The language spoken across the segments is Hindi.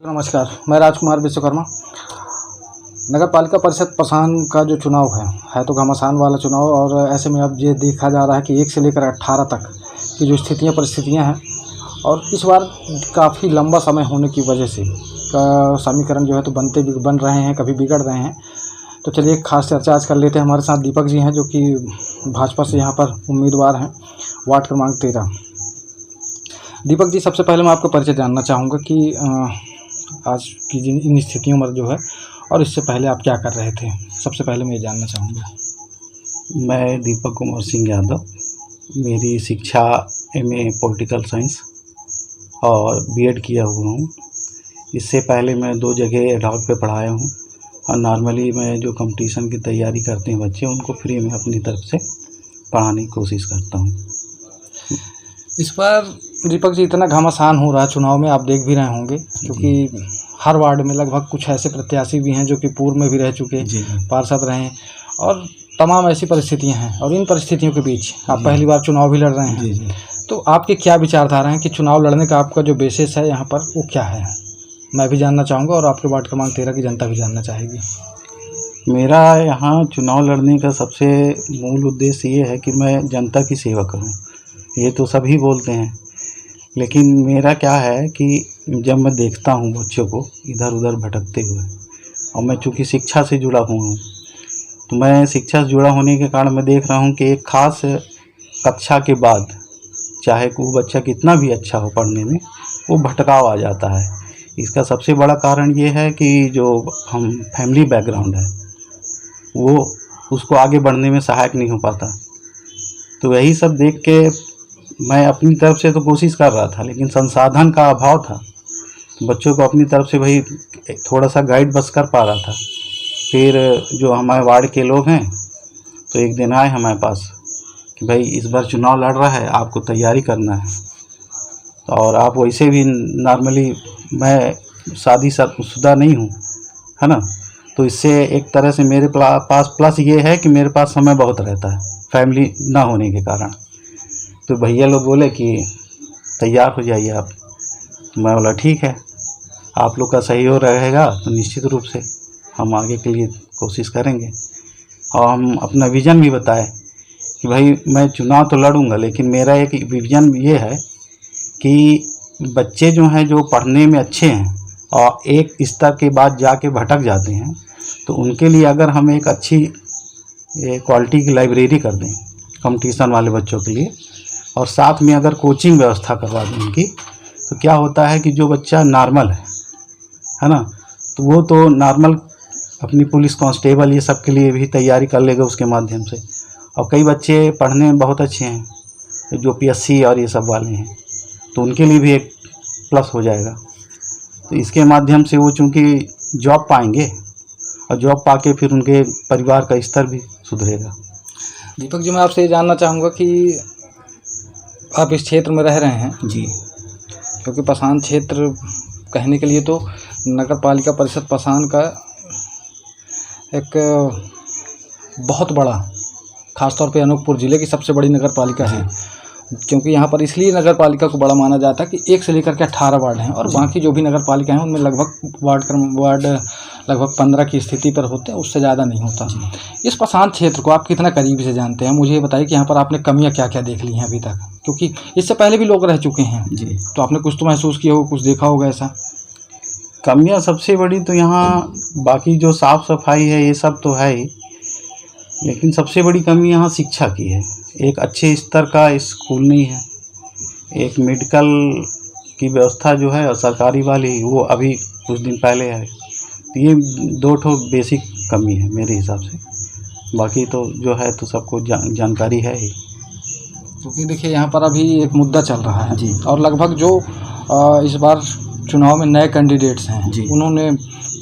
नमस्कार, मैं राजकुमार विश्वकर्मा। नगर पालिका परिषद पसान का जो चुनाव है तो घमासान वाला चुनाव, और ऐसे में अब ये देखा जा रहा है कि 1 से लेकर 18 तक की जो परिस्थितियां हैं, और इस बार काफ़ी लंबा समय होने की वजह से समीकरण जो है तो बन रहे हैं, कभी बिगड़ रहे हैं। तो चलिए एक खास चर्चा आज कर लेते हैं। हमारे साथ दीपक जी हैं, जो कि भाजपा से यहाँ पर उम्मीदवार हैं, वार्ड क्रमांक 13। दीपक जी, सबसे पहले मैं आपका परिचय जानना चाहूँगा कि आज की इन स्थितियों में जो है, और इससे पहले आप क्या कर रहे थे। सबसे पहले मैं ये जानना चाहूँगा। मैं दीपक कुमार सिंह यादव, मेरी शिक्षा MA पॉलिटिकल साइंस और B.Ed किया हुआ हूँ। इससे पहले मैं 2 जगह एडहॉक पे पढ़ाया हूँ, और नॉर्मली मैं जो कंपटीशन की तैयारी करते हैं बच्चे, उनको फ्री में अपनी तरफ से पढ़ाने की कोशिश करता हूँ। इस बार दीपक जी इतना घमासान हो रहा है चुनाव में, आप देख भी रहे होंगे, क्योंकि हर वार्ड में लगभग कुछ ऐसे प्रत्याशी भी हैं जो कि पूर्व में भी रह चुके, पार्षद रहे हैं, और तमाम ऐसी परिस्थितियां हैं। और इन परिस्थितियों के बीच आप पहली बार चुनाव भी लड़ रहे हैं, तो आपके क्या विचारधारा हैं कि चुनाव लड़ने का आपका जो बेसिस है यहाँ पर वो क्या है? मैं भी जानना चाहूँगा, और आपके वार्ड क्रमांक 13 की जनता भी जानना चाहेगी। मेरा यहाँ चुनाव लड़ने का सबसे मूल उद्देश्य ये है कि मैं जनता की सेवा करूँ। ये तो सभी बोलते हैं, लेकिन मेरा क्या है कि जब मैं देखता हूँ बच्चों को इधर उधर भटकते हुए, और मैं चूँकि शिक्षा से जुड़ा हुआ हूँ, तो मैं शिक्षा से जुड़ा होने के कारण मैं देख रहा हूँ कि एक ख़ास कक्षा के बाद चाहे वो बच्चा कितना भी अच्छा हो पढ़ने में, वो भटकाव आ जाता है। इसका सबसे बड़ा कारण ये है कि जो हम फैमिली बैकग्राउंड है वो उसको आगे बढ़ने में सहायक नहीं हो पाता। तो यही सब देख के मैं अपनी तरफ से तो कोशिश कर रहा था, लेकिन संसाधन का अभाव था। बच्चों को अपनी तरफ से वही थोड़ा सा गाइड बस कर पा रहा था। फिर जो हमारे वार्ड के लोग हैं, तो एक दिन आए हमारे पास कि भाई इस बार चुनाव लड़ रहा है, आपको तैयारी करना है, और आप वैसे भी नॉर्मली मैं शादीशुदा नहीं हूँ, है ना, तो इससे एक तरह से मेरे पास प्लस ये है कि मेरे पास समय बहुत रहता है फैमिली ना होने के कारण। तो भैया लोग बोले कि तैयार हो जाइए आप। मैं बोला ठीक है, आप लोग का सहयोग रहेगा तो निश्चित रूप से हम आगे के लिए कोशिश करेंगे। और हम अपना विज़न भी बताए कि भाई मैं चुनाव तो लड़ूंगा, लेकिन मेरा एक विज़न ये है कि बच्चे जो हैं जो पढ़ने में अच्छे हैं और एक स्तर के बाद जाके भटक जाते हैं, तो उनके लिए अगर हम एक अच्छी क्वालिटी की लाइब्रेरी कर दें कंपटीशन वाले बच्चों के लिए, और साथ में अगर कोचिंग व्यवस्था करवा दें उनकी, तो क्या होता है कि जो बच्चा नॉर्मल है ना, तो वो तो नॉर्मल अपनी पुलिस कांस्टेबल ये सब के लिए भी तैयारी कर लेगा उसके माध्यम से। और कई बच्चे पढ़ने में बहुत अच्छे हैं जो PSC और ये सब वाले हैं, तो उनके लिए भी एक प्लस हो जाएगा। तो इसके माध्यम से वो चूँकि जॉब पाएंगे, और जॉब पाके फिर उनके परिवार का स्तर भी सुधरेगा। दीपक जी, मैं आपसे ये जानना चाहूँगा कि आप इस क्षेत्र में रह रहे हैं जी, क्योंकि पसान क्षेत्र कहने के लिए तो नगर पालिका परिषद पसान का एक बहुत बड़ा, ख़ासतौर पे अनूपपुर ज़िले की सबसे बड़ी नगर पालिका है, क्योंकि यहाँ पर इसलिए नगर पालिका को बड़ा माना जाता है कि 1 से लेकर के 18 वार्ड हैं, और बाकी जो भी नगर पालिका हैं उनमें लगभग वार्ड लगभग 15 की स्थिति पर होते हैं, उससे ज़्यादा नहीं होता। इस पसान क्षेत्र को आप कितना करीब से जानते हैं? मुझे ये बताइए कि यहाँ पर आपने कमियाँ क्या क्या देख ली हैं अभी तक, क्योंकि इससे पहले भी लोग रह चुके हैं जी, तो आपने कुछ तो महसूस किया होगा, कुछ देखा होगा ऐसा। कमियां सबसे बड़ी तो यहाँ, बाकी जो साफ़ सफाई है ये सब तो है ही, लेकिन सबसे बड़ी कमी यहाँ शिक्षा की है। एक अच्छे स्तर का स्कूल नहीं है, एक मेडिकल की व्यवस्था जो है और सरकारी वाली वो अभी कुछ दिन पहले है। तो ये 2 ठो बेसिक कमी है मेरे हिसाब से। बाकी तो जो है तो सबको जानकारी है ही, क्योंकि देखिए यहाँ पर अभी एक मुद्दा चल रहा है जी, और लगभग जो इस बार चुनाव में नए कैंडिडेट्स हैं, उन्होंने,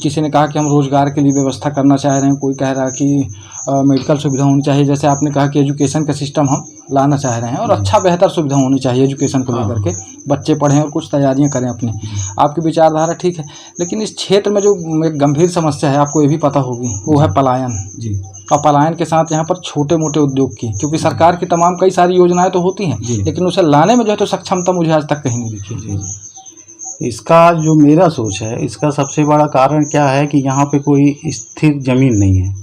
किसी ने कहा कि हम रोज़गार के लिए व्यवस्था करना चाह रहे हैं, कोई कह रहा है कि मेडिकल सुविधा होनी चाहिए, जैसे आपने कहा कि एजुकेशन का सिस्टम हम लाना चाह रहे हैं, और अच्छा बेहतर सुविधा होनी चाहिए एजुकेशन को लेकर के, बच्चे पढ़ें और कुछ तैयारियां करें अपनी। आपकी विचारधारा ठीक है, लेकिन इस क्षेत्र में जो एक गंभीर समस्या है, आपको ये भी पता होगी, वो है पलायन। जी, और पलायन के साथ यहाँ पर छोटे मोटे उद्योग की, क्योंकि सरकार की तमाम कई सारी योजनाएं तो होती हैं, लेकिन उसे लाने में जो है तो सक्षमता मुझे आज तक कहीं नहीं दिखी। इसका जो मेरा सोच है, इसका सबसे बड़ा कारण क्या है कि यहाँ पे कोई स्थिर ज़मीन नहीं है,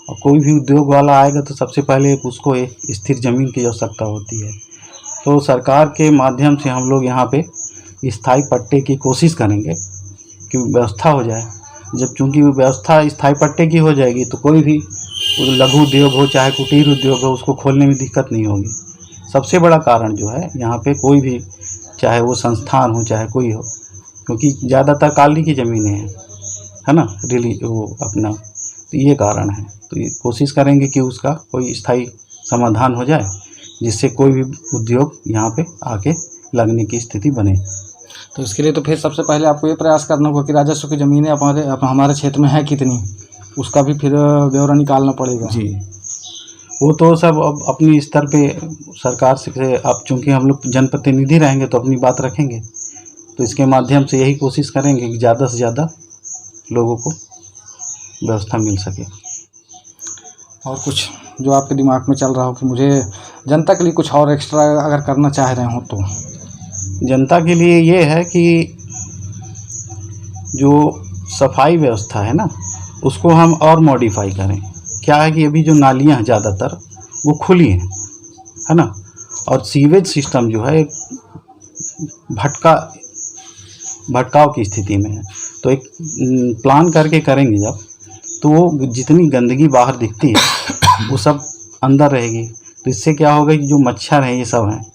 और कोई भी उद्योग वाला आएगा तो सबसे पहले उसको एक स्थिर ज़मीन की आवश्यकता होती है। तो सरकार के माध्यम से हम लोग यहाँ पे स्थायी पट्टे की कोशिश करेंगे कि व्यवस्था हो जाए। जब चूँकि वो व्यवस्था स्थायी पट्टे की हो जाएगी तो कोई भी लघु उद्योग हो चाहे कुटीर उद्योग हो, उसको खोलने में दिक्कत नहीं होगी। सबसे बड़ा कारण जो है यहाँ पे कोई भी, चाहे वो संस्थान हो चाहे कोई हो, क्योंकि ज़्यादातर काली की ज़मीनें हैं, है ना, वो अपना, तो ये कारण है। तो ये कोशिश करेंगे कि उसका कोई स्थायी समाधान हो जाए, जिससे कोई भी उद्योग यहाँ पे आके लगने की स्थिति बने। तो इसके लिए तो फिर सबसे पहले आपको ये प्रयास करना होगा कि राजस्व की ज़मीनें हमारे क्षेत्र में है कितनी, उसका भी फिर ब्यौरा निकालना पड़ेगा। जी, वो तो सब अब अपनी स्तर पे सरकार से, अब चूँकि हम लोग जनप्रतिनिधि रहेंगे तो अपनी बात रखेंगे, तो इसके माध्यम से यही कोशिश करेंगे कि ज़्यादा से ज़्यादा लोगों को व्यवस्था मिल सके। और कुछ जो आपके दिमाग में चल रहा हो कि मुझे जनता के लिए कुछ और एक्स्ट्रा अगर करना चाह रहे हो तो? जनता के लिए ये है कि जो सफाई व्यवस्था है ना, उसको हम और मॉडिफाई करें। क्या है कि अभी जो नालियाँ हैं ज़्यादातर वो खुली हैं, है ना, और सीवेज सिस्टम जो है भटकाव की स्थिति में है। तो एक प्लान करके करेंगे जब, तो वो जितनी गंदगी बाहर दिखती है वो सब अंदर रहेगी। तो इससे क्या होगा कि जो मच्छर हैं ये सब हैं,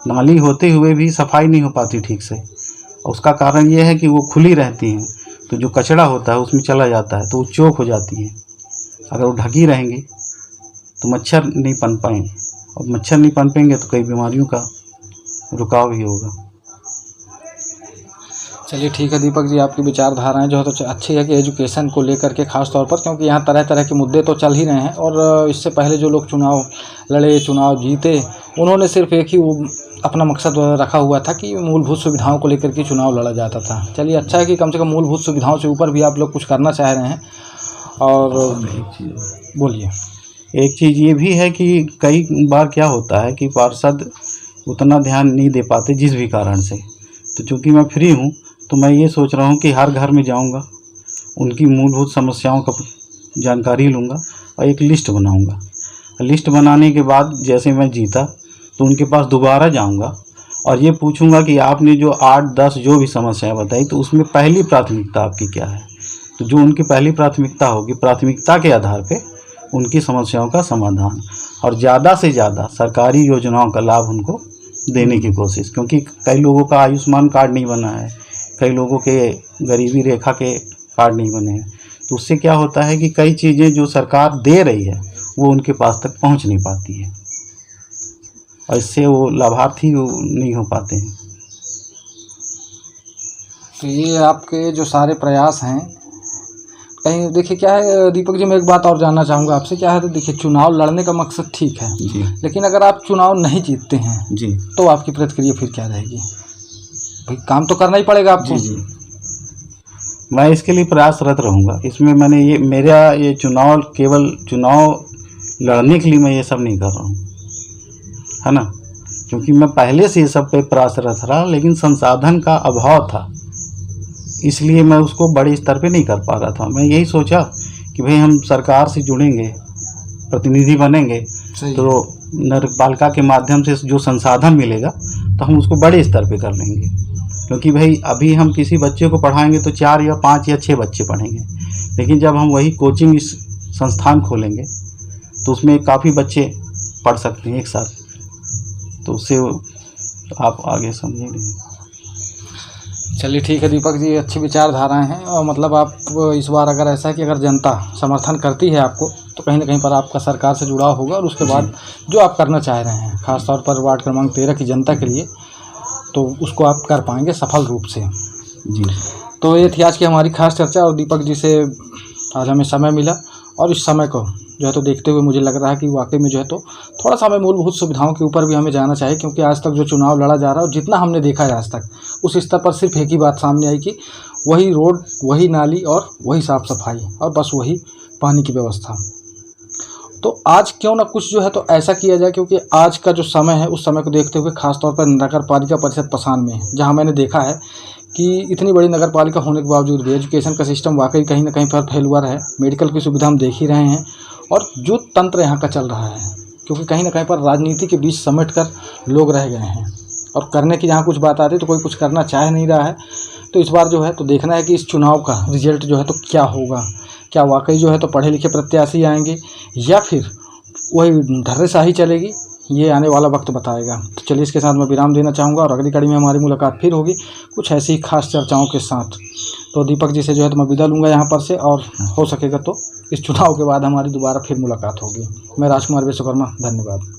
नाली होते हुए भी सफाई नहीं हो पाती ठीक से, और उसका कारण ये है कि वो खुली रहती हैं, तो जो कचरा होता है उसमें चला जाता है, तो वो चोक हो जाती है। अगर वो ढकी रहेंगी तो मच्छर नहीं पनपेंगे, और मच्छर नहीं पनपेंगे तो कई बीमारियों का रुकाव ही होगा। चलिए ठीक है दीपक जी, आपकी विचारधाराएं जो है तो अच्छी है कि एजुकेशन को लेकर के खास तौर पर, क्योंकि यहाँ तरह तरह के मुद्दे तो चल ही रहे हैं, और इससे पहले जो लोग चुनाव लड़े, चुनाव जीते, उन्होंने सिर्फ एक ही अपना मकसद रखा हुआ था कि मूलभूत सुविधाओं को लेकर के चुनाव लड़ा जाता था। चलिए अच्छा है कि कम से कम मूलभूत सुविधाओं से ऊपर भी आप लोग कुछ करना चाह रहे हैं। और बोलिए। एक चीज़ ये भी है कि कई बार क्या होता है कि पार्षद उतना ध्यान नहीं दे पाते जिस भी कारण से। तो चूँकि मैं फ्री हूँ तो मैं ये सोच रहा हूँ कि हर घर में जाऊँगा, उनकी मूलभूत समस्याओं का जानकारी लूँगा और एक लिस्ट बनाऊँगा। लिस्ट बनाने के बाद जैसे मैं जीता तो उनके पास दोबारा जाऊँगा और ये पूछूँगा कि आपने जो 8-10 जो भी समस्याएं बताई, तो उसमें पहली प्राथमिकता आपकी क्या है। तो जो उनकी पहली प्राथमिकता होगी, प्राथमिकता के आधार पे उनकी समस्याओं का समाधान और ज़्यादा से ज़्यादा सरकारी योजनाओं का लाभ उनको देने की कोशिश। क्योंकि कई लोगों का आयुष्मान कार्ड नहीं बना है, कई लोगों के गरीबी रेखा के कार्ड नहीं बने हैं। तो उससे क्या होता है कि कई चीज़ें जो सरकार दे रही है वो उनके पास तक पहुंच नहीं पाती है, और इससे वो लाभार्थी नहीं हो पाते हैं। तो ये आपके जो सारे प्रयास हैं, कहीं देखिए क्या है दीपक जी, मैं एक बात और जानना चाहूँगा आपसे। क्या है, तो देखिए चुनाव लड़ने का मकसद ठीक है जी, लेकिन अगर आप चुनाव नहीं जीतते हैं जी, तो आपकी प्रतिक्रिया फिर क्या रहेगी? भाई काम तो करना ही पड़ेगा आपको। जी, मैं इसके लिए प्रयासरत रहूँगा। इसमें मैंने मेरा ये चुनाव केवल चुनाव लड़ने के लिए मैं ये सब नहीं कर रहा हूँ, है ना, क्योंकि मैं पहले से ये सब पे प्रयासरत रहा, लेकिन संसाधन का अभाव था, इसलिए मैं उसको बड़े स्तर पे नहीं कर पा रहा था। मैं यही सोचा कि भाई हम सरकार से जुड़ेंगे, प्रतिनिधि बनेंगे, तो नगरपालिका के माध्यम से जो संसाधन मिलेगा तो हम उसको बड़े स्तर पे कर लेंगे। क्योंकि भाई अभी हम किसी बच्चे को पढ़ाएंगे तो 4 या 5 या 6 बच्चे पढ़ेंगे, लेकिन जब हम वही कोचिंग संस्थान खोलेंगे तो उसमें काफ़ी बच्चे पढ़ सकते हैं एक साथ। तो उससे आप आगे समझेंगे। चलिए ठीक है दीपक जी, अच्छी विचारधाराएं हैं। और मतलब आप इस बार अगर ऐसा है कि अगर जनता समर्थन करती है आपको, तो कहीं ना कहीं पर आपका सरकार से जुड़ाव होगा, और उसके बाद जो आप करना चाह रहे हैं खासतौर पर वार्ड क्रमांक 13 की जनता के लिए, तो उसको आप कर पाएंगे सफल रूप से। जी, तो ये थी आज की हमारी खास चर्चा, और दीपक जी से आज हमें समय मिला, और इस समय को जो है तो देखते हुए मुझे लग रहा है कि वाकई में जो है तो थोड़ा सा हमें मूलभूत सुविधाओं के ऊपर भी हमें जाना चाहिए। क्योंकि आज तक जो चुनाव लड़ा जा रहा है, और जितना हमने देखा है आज तक, उस स्तर पर सिर्फ एक ही बात सामने आई कि वही रोड, वही नाली और वही साफ़ सफाई, और बस वही पानी की व्यवस्था। तो आज क्यों ना कुछ जो है तो ऐसा किया जाए, क्योंकि आज का जो समय है उस समय को देखते हुए खासतौर पर नगर पालिका परिषद पसान में, जहाँ मैंने देखा है कि इतनी बड़ी नगर पालिका होने के बावजूद भी एजुकेशन का सिस्टम वाकई कहीं ना कहीं पर फेलुअर है। मेडिकल की सुविधा हम देख ही रहे हैं और जो तंत्र यहाँ का चल रहा है, क्योंकि कहीं ना कहीं पर राजनीति के बीच समेट कर लोग रह गए हैं और करने की जहाँ कुछ बात आती है तो कोई कुछ करना चाह नहीं रहा है। तो इस बार जो है तो देखना है कि इस चुनाव का रिजल्ट जो है तो क्या होगा, क्या वाकई जो है तो पढ़े लिखे प्रत्याशी आएंगे या फिर वही धर्रेशाही चलेगी, ये आने वाला वक्त बताएगा। तो चलिए इसके साथ मैं विराम देना चाहूँगा और अगली कड़ी में हमारी मुलाकात फिर होगी कुछ ऐसी ही खास चर्चाओं के साथ। तो दीपक जी से जो है तो मैं विदा लूँगा यहाँ पर से, और हो सकेगा तो इस चुनाव के बाद हमारी दोबारा फिर मुलाकात होगी। मैं राजकुमार विश्वकर्मा, धन्यवाद।